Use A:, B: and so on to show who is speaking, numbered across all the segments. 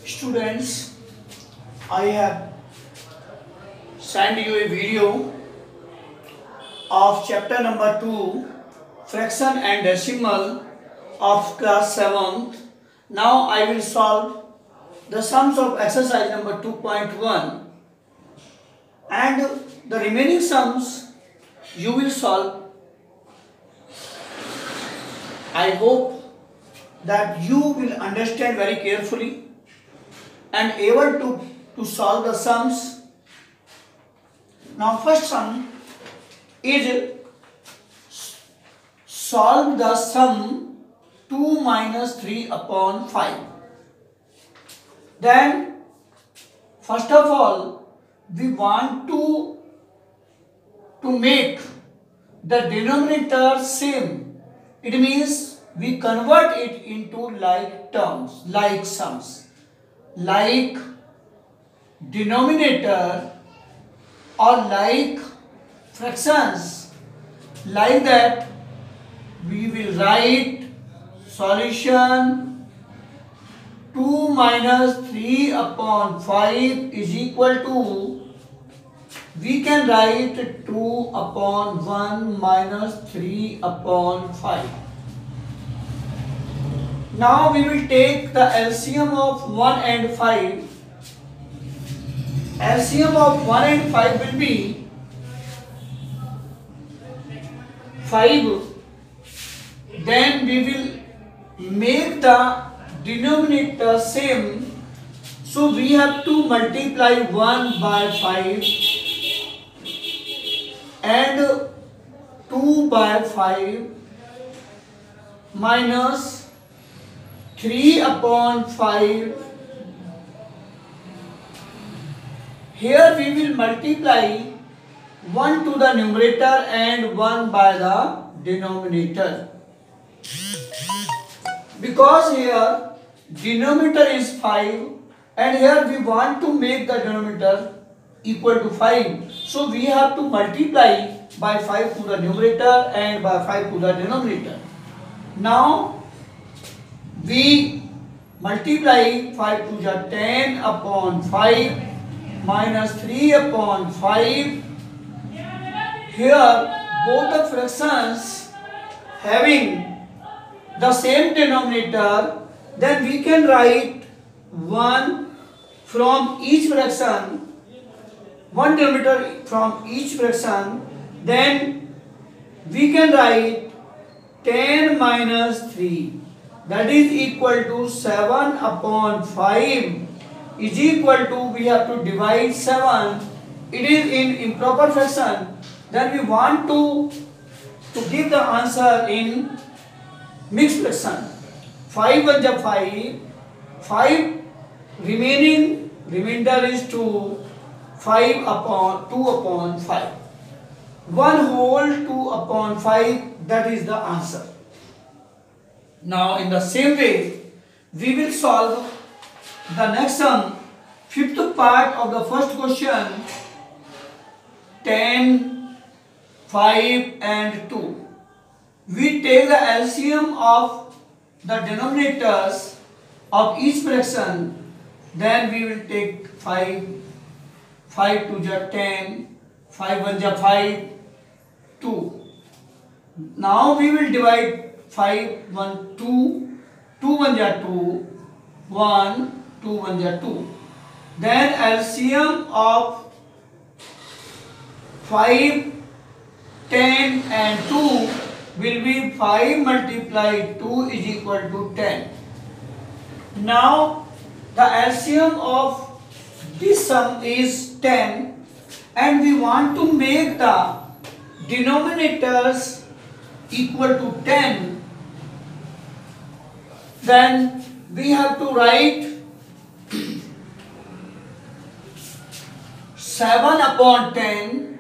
A: Students, I have sent you a video of chapter number 2, fraction and decimal of class 7th. Now I will solve the sums of exercise number 2.1 and the remaining sums you will solve. I hope that you will understand very carefully and able to solve the sums. Now first sum is solve the sum 2 minus 3 upon 5. Then first of all we want to make the denominator same. It means we convert it into like terms, like sums, like denominator or like fractions. Like that we will write solution 2 minus 3 upon 5 is equal to, we can write 2 upon 1 minus 3 upon 5. Now we will take the LCM of 1 and 5. LCM of 1 and 5 will be 5. Then we will make the denominator same. So we have to multiply 1 by 5 and 2 by 5 minus 3 upon 5. Here we will multiply 1 to the numerator and 1 by the denominator. Because here denominator is 5 and here we want to make the denominator equal to 5. So we have to multiply by 5 to the numerator and by 5 to the denominator. Now we multiply 5 to the 10 upon 5 minus 3 upon 5. Here both the fractions having the same denominator, then we can write 1 from each fraction, 1 denominator from each fraction. Then we can write 10 minus 3, that is equal to 7 upon 5 is equal to, we have to divide 7. It is in improper fraction. Then we want to give the answer in mixed fraction. 5 1 ja 5, 5 remainder is 2, 5 upon 2 upon 5. 1 whole 2 upon 5, that is the answer. Now in the same way we will solve the next sum, fifth part of the first question, 10, 5 and 2. We take the LCM of the denominators of each fraction. Then we will take 5, 5 2 ja 10, 5 1 ja 5, 2. Now we will divide 5 1 2, 2 1 ja 2, 1 2 1 ja 2. Then LCM of 5, 10 and 2 will be 5 multiplied 2 is equal to 10. Now the LCM of this sum is 10 and we want to make the denominators equal to 10. Then we have to write 7 upon 10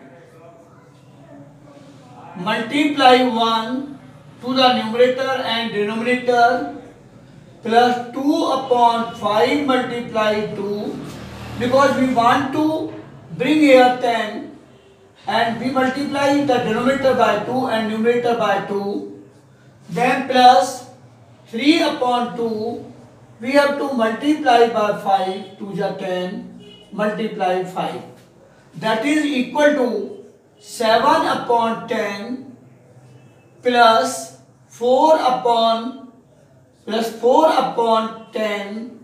A: multiply 1 to the numerator and denominator plus 2 upon 5 multiply 2, because we want to bring here 10 and we multiply the denominator by 2 and numerator by 2, then plus 3 upon 2 we have to multiply by 5, 2 is 10, multiply 5. That is equal to 7 upon 10 plus 4 upon 10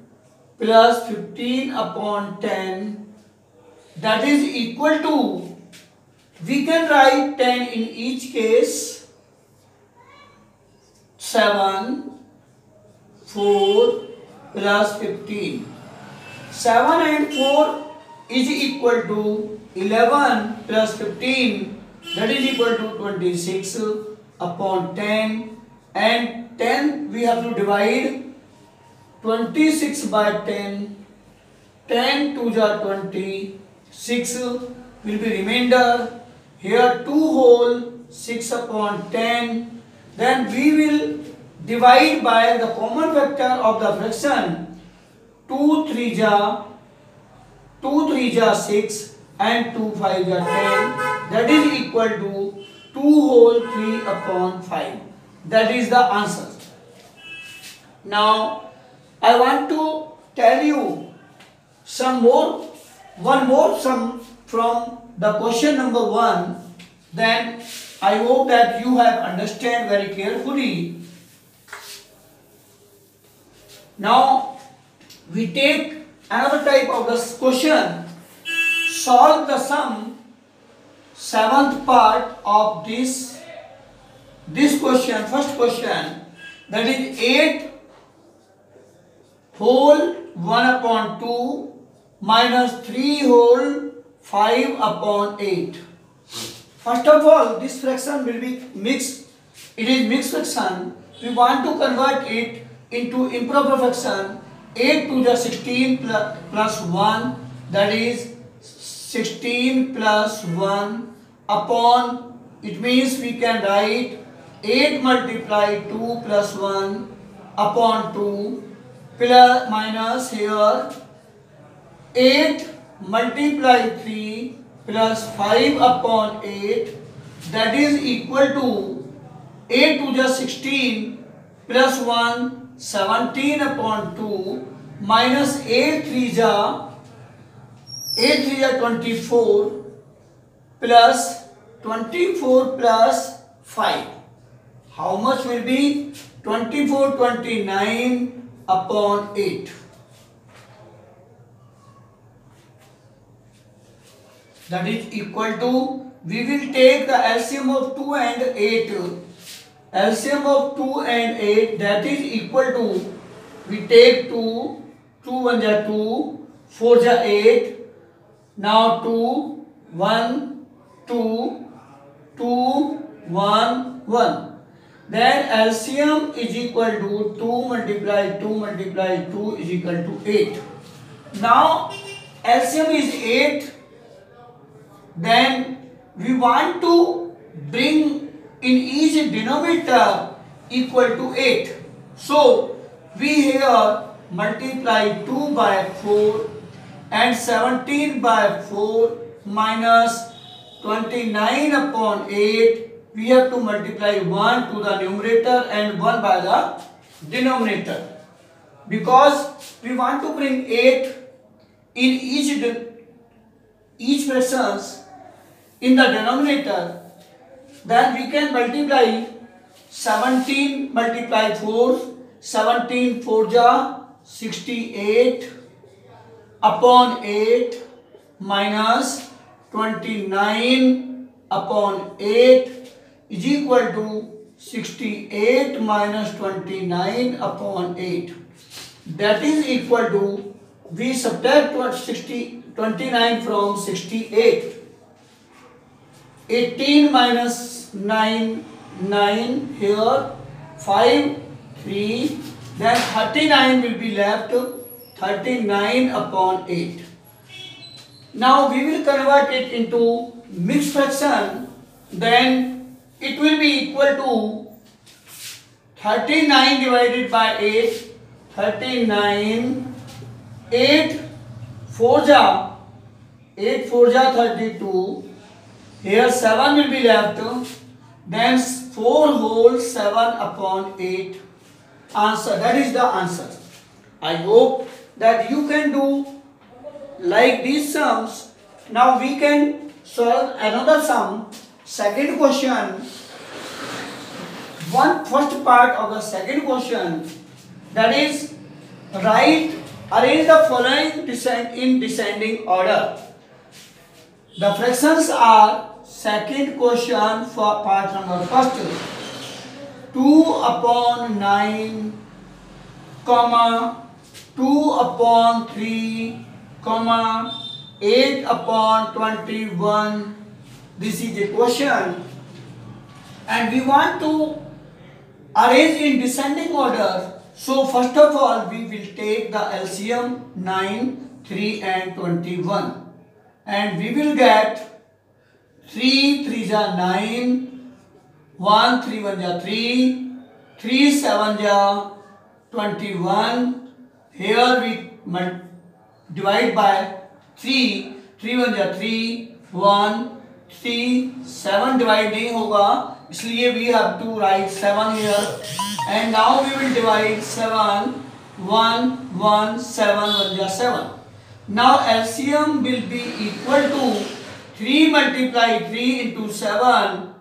A: plus 15 upon 10. That is equal to, we can write 10 in each case, 7, 4 plus 15. 7 and 4 is equal to 11 plus 15, that is equal to 26 upon 10, and 10 we have to divide 26 by 10. 10 2 are 20, 6 will be remainder. Here 2 whole 6 upon 10. Then we will divide by the common factor of the fraction. 2 3 are 6 and 2 5 are 10. That is equal to 2 whole 3 upon 5. That is the answer. Now I want to tell you one more sum from the question number 1. Then I hope that you have understand very carefully. Now we take another type of this question. Solve the sum, 7th part of this question, first question, that is 8 whole 1 upon 2 minus 3 whole 5 upon 8. First of all, this fraction will be mixed. It is mixed fraction. We want to convert it into improper fraction. 8 to the 16 plus 1, that is 16 plus 1 upon, it means we can write 8 multiply 2 plus 1 upon 2 plus minus here 8 multiply 3 plus 5 upon 8, that is equal to 8 to the 16 plus 1 17 upon 2 minus 8 3 are 24 plus 24 plus 5. How much will be 29 upon 8? That is equal to, we will take the LCM of 2 and 8. LCM of 2 and 8, that is equal to, we take 2, 2 1 are 2, 4 are 8. Now 2, 1, 2, 2, 1, 1. Then LCM is equal to 2 multiply 2 is equal to 8. Now LCM is 8. Then we want to bring in each denominator equal to 8. So we here multiply 2 by 4 and 17 by 4 minus 29 upon 8. We have to multiply 1 to the numerator and 1 by the denominator. Because we want to bring 8 in each fractions in the denominator, then we can multiply 17 multiply 4, 17 4 ja 68 upon 8 minus 29 upon 8 is equal to 68 minus 29 upon 8. That is equal to, we subtract 29 from 68. 18 minus 9, 9 here, 5, 3, then 39 will be left, 39 upon 8. Now we will convert it into mixed fraction, then it will be equal to 39 divided by 8, 39, 8 4 ja 32, here 7 will be left, then 4 whole 7 upon 8. Answer, that is the answer. I hope that you can do like these sums. Now we can solve another sum. Second question. First part of the second question, that is arrange the following in descending order. The fractions are second question for part number first. 2/9, 2/3, 8/21. This is the question, and we want to arrange in descending order. So first of all, we will take the LCM 9, 3 and 21, and we will get 3 3s are 9, 1 3 1s are 3, 3 7s are 21. Here we divide by 3, 3 1s are 3, 1 3, 7 divide नहीं होगा, इसलिए we have to write 7 here, and now we will divide 7, 1 1 7 1 ja 7. Now LCM will be equal to 3 multiply 3 into 7,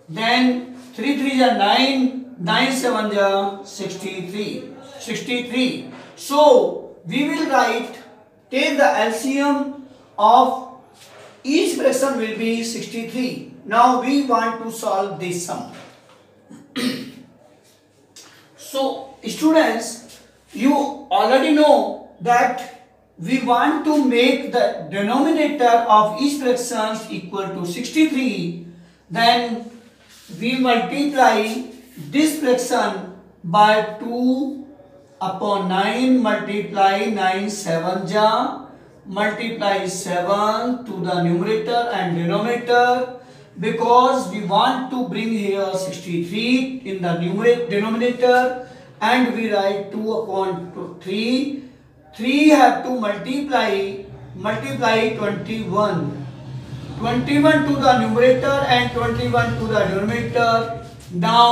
A: then 3 3 are 9, 9 7 are 63. So we will take the LCM of each fraction will be 63. Now we want to solve this sum. So students, you already know that we want to make the denominator of each fraction equal to 63. Then we multiply this fraction by 2/9, multiply 9 7 ja, multiply 7 to the numerator and denominator, because we want to bring here 63 in the denominator, and we write 2/3. 3 have to multiply 21. 21 to the numerator and 21 to the denominator. Now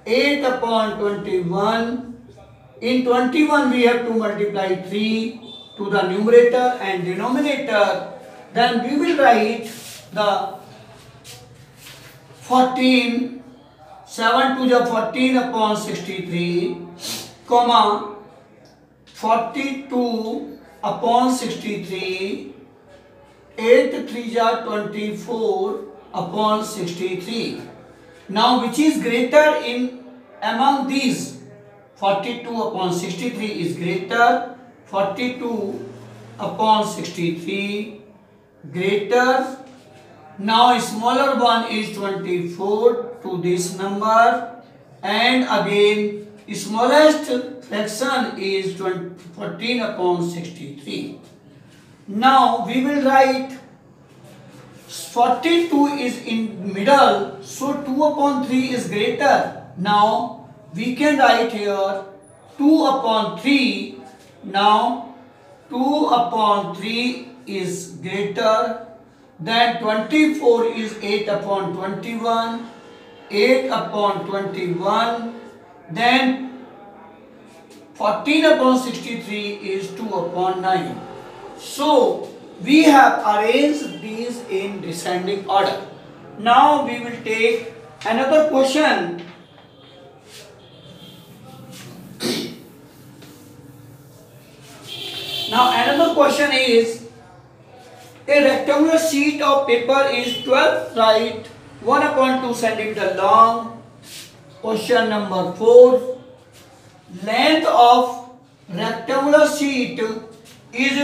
A: 8/21. In 21 we have to multiply 3 to the numerator and denominator. Then we will write the 14, 7 to the 14/63, 42/63, 8 3 are 24/63. Now which is greater in among these? 42/63 is greater, 42/63 greater. Now smaller one is 24 to this number, and again smallest fraction is 14/63. Now we will write 42 is in middle, so 2/3 is greater. Now we can write here 2/3. Now 2/3 is greater. Then 24 is 8/21. 8/21. Then 14/63 is 2/9. So we have arranged these in descending order. Now we will take another question. Now another question is, a rectangular sheet of paper is 12 right, 1/2 centimeter long. Question number 4. Length of rectangular sheet is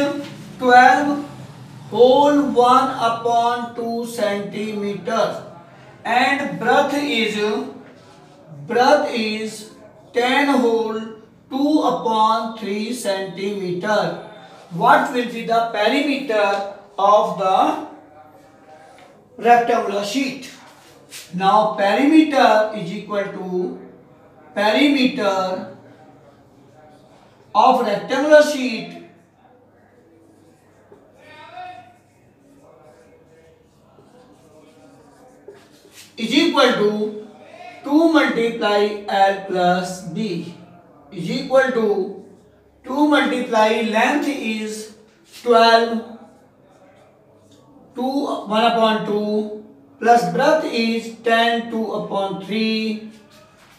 A: 12 whole 1/2 centimeters, and breadth is 10 whole 2/3 centimeter. What will be the perimeter of the rectangular sheet? Now perimeter is equal to perimeter of rectangular sheet is equal to 2 multiply L plus B is equal to 2 multiply length is 12, 2 1 upon 2 plus breadth is 10 2 upon 3.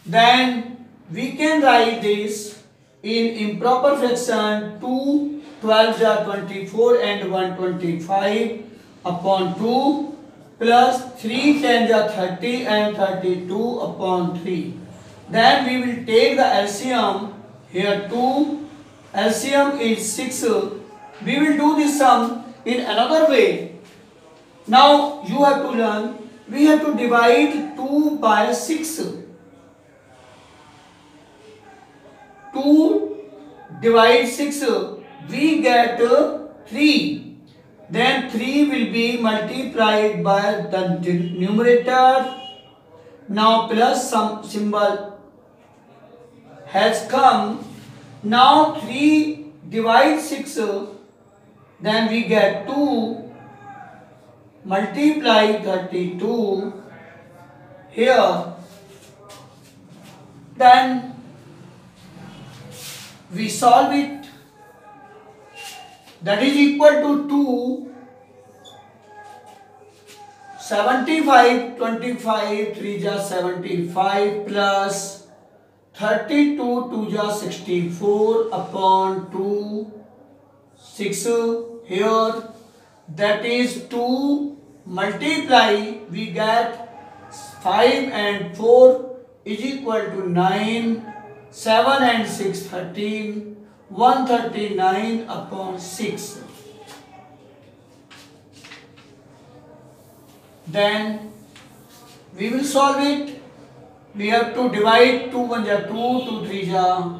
A: Then we can write this in improper fraction. 2 12 are 24 and 125 upon 2 plus 3 10 are 30 and 32 upon 3. Then we will take the LCM. Here 2 LCM is 6. We will do this sum in another way. Now you have to learn, we have to divide 2 by 6. 2 divide 6, we get 3. Then 3 will be multiplied by the numerator. Now plus some symbol has come. Now 3 divide 6, then we get 2 multiply 32 here. Then we solve it. That is equal to 2 75 25 3 ja 75 plus 32 2 ja 64 upon 2 6 here. That is 2 multiply, we get 5 and 4 is equal to 9, 7 and 6 13, 139 upon 6. Then we will solve it. We have to divide 2 1 ja 2, 2 3 ja,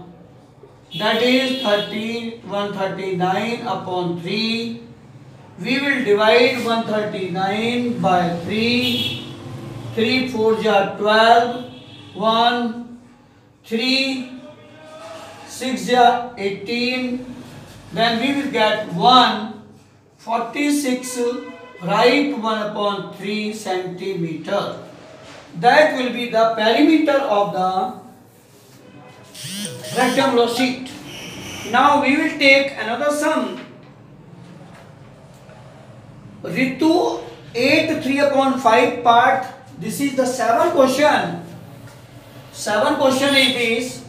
A: that is 30, 139 upon 3. We will divide 139 by 3. 3 4 ja 12, 1 3 6 ja 18. Then we will get 146. Write 1 upon 3 centimeter. That will be the perimeter of the rectangular sheet. Now we will take another sum. Ritu 8 3 upon 5 part. This is the 7th question. 7th question is this.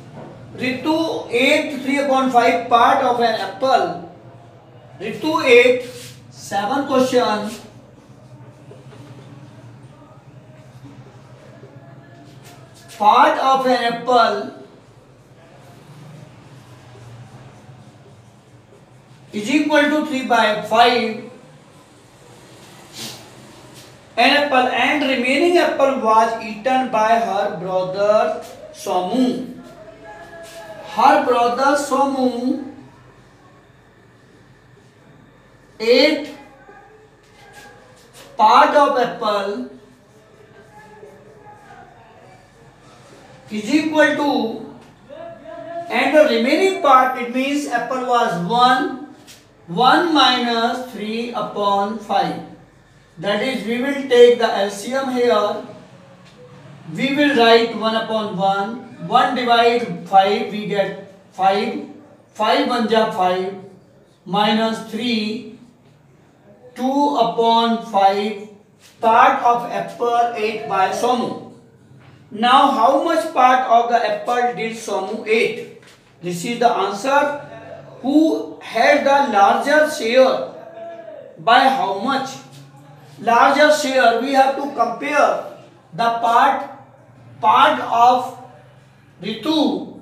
A: Ritu 8 3 upon 5 part of an apple. Ritu 8 7th question. Part of an apple is equal to 3 by 5. An apple and remaining apple was eaten by her brother Somu. Her brother Somu ate part of apple is equal to, and the remaining part, it means apple was 1 minus 3 upon 5. That is, we will take the LCM here. We will write 1 upon 1. 1 divide 5, we get 5. 5 1 ja 5 minus 3. 2 upon 5. Part of apple ate by Somu. Now, how much part of the apple did Somu ate? This is the answer. Who had the larger share? By how much? Larger share, we have to compare the part of Ritu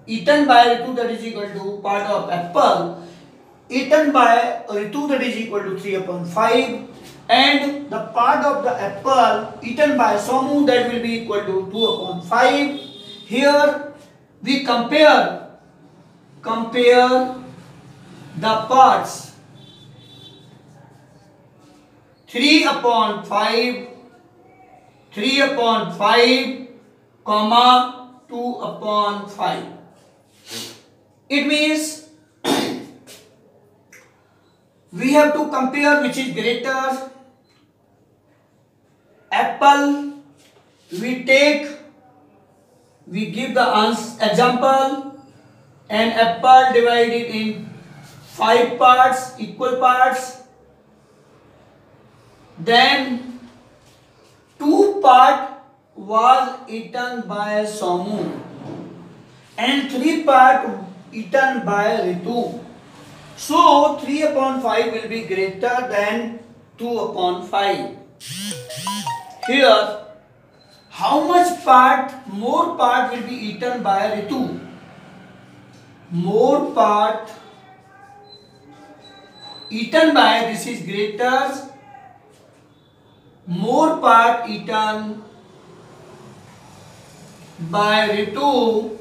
A: eaten by Ritu, that is equal to part of apple eaten by Ritu, that is equal to 3 upon 5, and the part of the apple eaten by Somu, that will be equal to 2 upon 5. Here we compare the parts. 3 upon 5, 3 upon 5, comma 2 upon 5. It means we have to compare which is greater. Apple, we give the example. An apple divided in 5 parts, equal parts. Then 2 part was eaten by Somu and 3 part eaten by Ritu. So 3 upon 5 will be greater than 2 upon 5. Here, how much more part will be eaten by Ritu? More part eaten by, this is greater, more part eaten by Ritu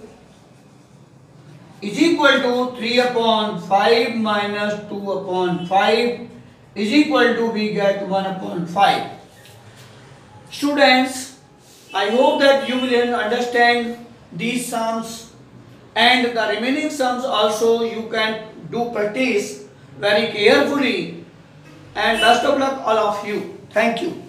A: is equal to 3 upon 5 minus 2 upon 5 is equal to, we get 1 upon 5. Students, I hope that you will understand these sums, and the remaining sums also you can do practice very carefully, and best of luck all of you. Thank you.